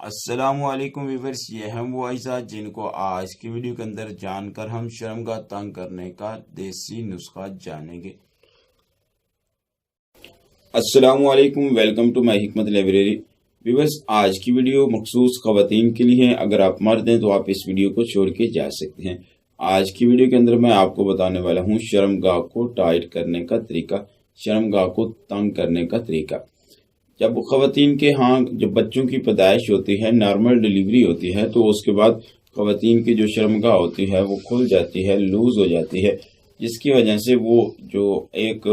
अस्सलामुअलैकुम व्यूअर्स, ये हम वो अज़ा जिनको आज की वीडियो के अंदर जानकर हम शर्मगाह तंग करने का देसी नुस्खा जानेंगे। अस्सलामुअलैकुम, वेलकम टू माय हिकमत लाइब्रेरी। व्यूअर्स, आज की वीडियो मखसूस ख़वातीन के लिए है। अगर आप मर्द हैं तो आप इस वीडियो को छोड़ के जा सकते हैं। आज की वीडियो के अंदर मैं आपको बताने वाला हूँ शर्मगाह को टाइट करने का तरीका, शर्मगाह को तंग करने का तरीका। जब ख़वातीन के जब बच्चों की पैदाइश होती है, नॉर्मल डिलीवरी होती है, तो उसके बाद ख़वातीन की जो शर्मगाह होती है वो खुल जाती है, लूज़ हो जाती है, जिसकी वजह से वो जो एक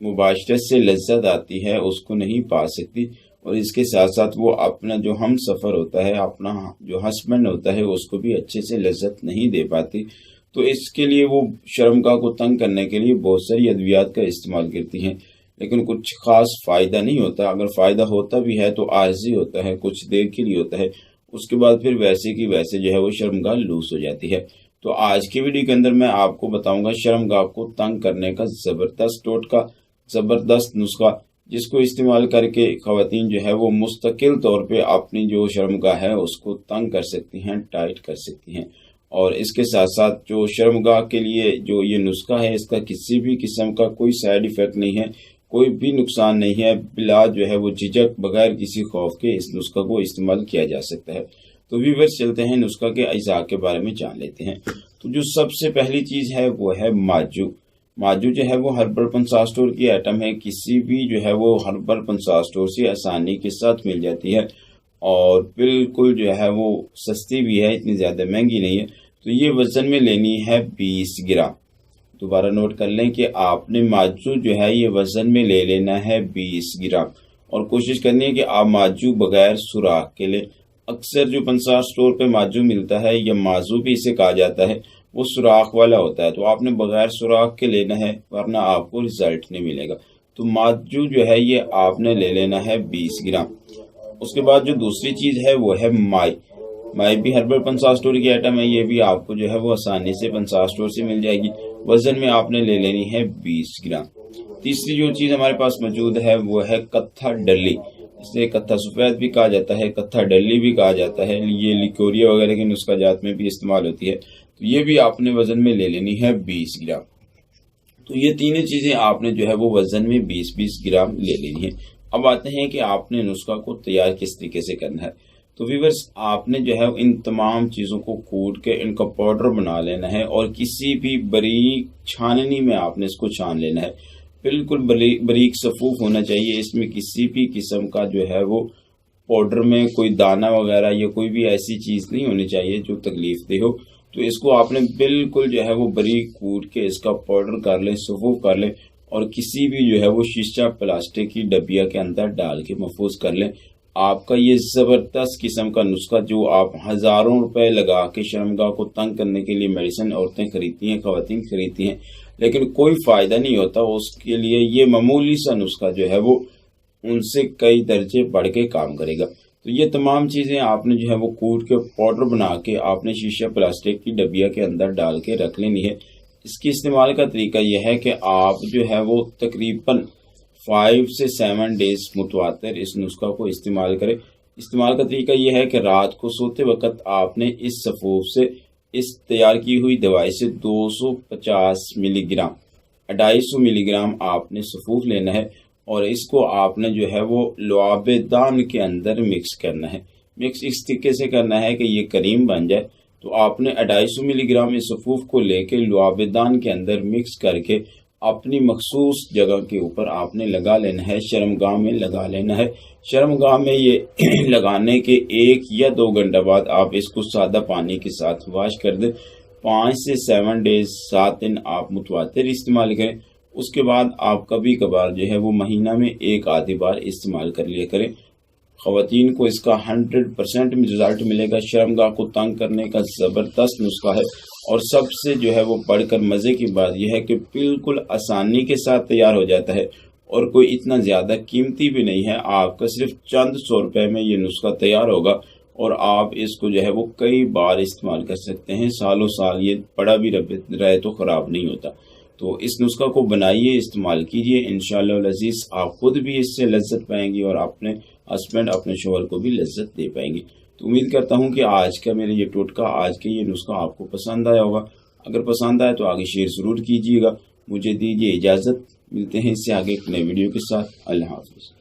मुबाशरत से लज्जत आती है उसको नहीं पा सकती, और इसके साथ साथ वो अपना जो हम सफ़र होता है, अपना जो हस्बैंड होता है, उसको भी अच्छे से लज्जत नहीं दे पाती। तो इसके लिए वो शर्मगाह को तंग करने के लिए बहुत सारी अद्वियात का इस्तेमाल करती हैं, लेकिन कुछ ख़ास फ़ायदा नहीं होता। अगर फ़ायदा होता भी है तो आर्जी होता है, कुछ देर के लिए होता है, उसके बाद फिर वैसे की वैसे जो है वो शर्मगाह लूज़ हो जाती है। तो आज की वीडियो के अंदर मैं आपको बताऊंगा शर्मगाह को तंग करने का ज़बरदस्त टोटका, ज़बरदस्त नुस्खा, जिसको इस्तेमाल करके ख़वातीन जो है वो मुस्तकिल तौर पे अपनी जो शर्मगाह है उसको तंग कर सकती हैं, टाइट कर सकती हैं। और इसके साथ साथ जो शर्मगाह के लिए जो ये नुस्खा है, इसका किसी भी किस्म का कोई साइड इफ़ेक्ट नहीं है, कोई भी नुकसान नहीं है। बिला जो है वो झिझक, बगैर किसी खौफ के इस नुस्खा को इस्तेमाल किया जा सकता है। तो व्यूअर्स, चलते हैं नुस्खा के अज्जा के बारे में जान लेते हैं। तो जो सबसे पहली चीज़ है वो है माजू। माजू जो है वो हर्बल पंसार स्टोर की आइटम है। किसी भी जो है वो हर्बल पंसार स्टोर से आसानी के साथ मिल जाती है, और बिल्कुल जो है वो सस्ती भी है, इतनी ज़्यादा महंगी नहीं है। तो ये वज़न में लेनी है 20 ग्राम। दोबारा नोट कर लें कि आपने माजू जो है ये वज़न में ले लेना है 20 ग्राम, और कोशिश करनी है कि आप माजू बगैर सुराख के लें। अक्सर जो पंसार स्टोर पे माजू मिलता है, या माजू भी इसे कहा जाता है, वो सुराख वाला होता है, तो आपने बगैर सुराख के लेना है, वरना आपको रिजल्ट नहीं मिलेगा। तो माजू जो है ये आपने ले लेना है 20 ग्राम। उसके बाद जो दूसरी चीज़ है वो है माई भी हर्बल पंसार स्टोर की आइटम है। ये भी आपको जो है वो आसानी से पंसार स्टोर से मिल जाएगी। वजन में आपने ले लेनी है 20 ग्राम। तीसरी जो चीज़ हमारे पास मौजूद है वो है कत्था डली। इसे कत्था सफ़ेद भी कहा जाता है, कत्था डली भी कहा जाता है। ये लिकोरिया वगैरह के नुस्खा जात में भी इस्तेमाल होती है। तो ये भी आपने वजन में ले लेनी है 20 ग्राम। तो ये तीनों चीज़ें आपने जो है वो वजन में 20-20 ग्राम ले लेनी है। अब आते हैं कि आपने नुस्खा को तैयार किस तरीके से करना है। तो व्यूअर्स, आपने जो है इन तमाम चीज़ों को कूट के इनका पाउडर बना लेना है, और किसी भी बारीक छाननी में आपने इसको छान लेना है। बिल्कुल बारीक सफूफ होना चाहिए। इसमें किसी भी किस्म का जो है वो पाउडर में कोई दाना वगैरह या कोई भी ऐसी चीज़ नहीं होनी चाहिए जो तकलीफ दे हो। तो इसको आपने बिल्कुल जो है वो बारीक कूट के इसका पाउडर कर लें, सफूफ कर लें, और किसी भी जो है वो शीशा प्लास्टिक की डबिया के अंदर डाल के महफूज कर लें। आपका ये ज़बरदस्त किस्म का नुस्खा, जो आप हज़ारों रुपए लगा के शर्मगाह को तंग करने के लिए मेडिसिन औरतें खरीदती हैं, ख़वातीन खरीदती हैं, लेकिन कोई फ़ायदा नहीं होता, उसके लिए ये मामूली सा नुस्खा जो है वो उनसे कई दर्जे बढ़ के काम करेगा। तो ये तमाम चीज़ें आपने जो है वो कूट के पाउडर बना के आपने शीशा प्लास्टिक की डबिया के अंदर डाल के रख लेनी है। इसके इस्तेमाल का तरीका यह है कि आप जो है वो तकरीबन 5 से 7 डेज मुतवातिर इस नुस्खा को इस्तेमाल करें। इस्तेमाल का तरीका यह है कि रात को सोते वक्त आपने इस सफूफ से, इस तैयार की हुई दवाई से 250 मिलीग्राम, 250 मिलीग्राम आपने सफूफ लेना है, और इसको आपने जो है वो लुआबेदान के अंदर मिक्स करना है। मिक्स इस तरीके से करना है कि ये करीम बन जाए। तो आपने 250 मिलीग्राम इस सफूफ को लेके लुआबेदान के अंदर मिक्स करके अपनी मखसूस जगह के ऊपर आपने लगा लेना है, शर्मगाह में लगा लेना है। शर्मगाह में ये लगाने के 1 या 2 घंटे बाद आप इसको सादा पानी के साथ वॉश कर दें। 5 से 7 डेज, 7 दिन आप मुतवातिर इस्तेमाल करें। उसके बाद आप कभी कभार जो है वो महीना में 1 आधी बार इस्तेमाल कर लिया करें। ख़वातीन को इसका 100% रिजल्ट मिलेगा। शर्मगाह को तंग करने का ज़बरदस्त नुस्खा है, और सबसे जो है वो बढ़कर मज़े की बात यह है कि बिल्कुल आसानी के साथ तैयार हो जाता है, और कोई इतना ज़्यादा कीमती भी नहीं है। आपका सिर्फ चंद 100 रुपये में ये नुस्खा तैयार होगा, और आप इसको जो है वो कई बार इस्तेमाल कर सकते हैं। सालों साल ये पड़ा भी रहे तो ख़राब नहीं होता। तो इस नुस्खा को बनाइए, इस्तेमाल कीजिए, इंशाअल्लाह अज़ीज़ आप खुद भी इससे लज्जत पाएंगी और अपने हस्बैंड, अपने शोहर को भी लज्जत दे पाएंगी। तो उम्मीद करता हूँ कि आज का मेरा ये टोटका, आज का ये नुस्खा आपको पसंद आया होगा। अगर पसंद आए तो आगे शेयर ज़रूर कीजिएगा। मुझे दीजिए इजाज़त, मिलते हैं इससे आगे एक नए वीडियो के साथ। अल्लाह हाफ़िज़।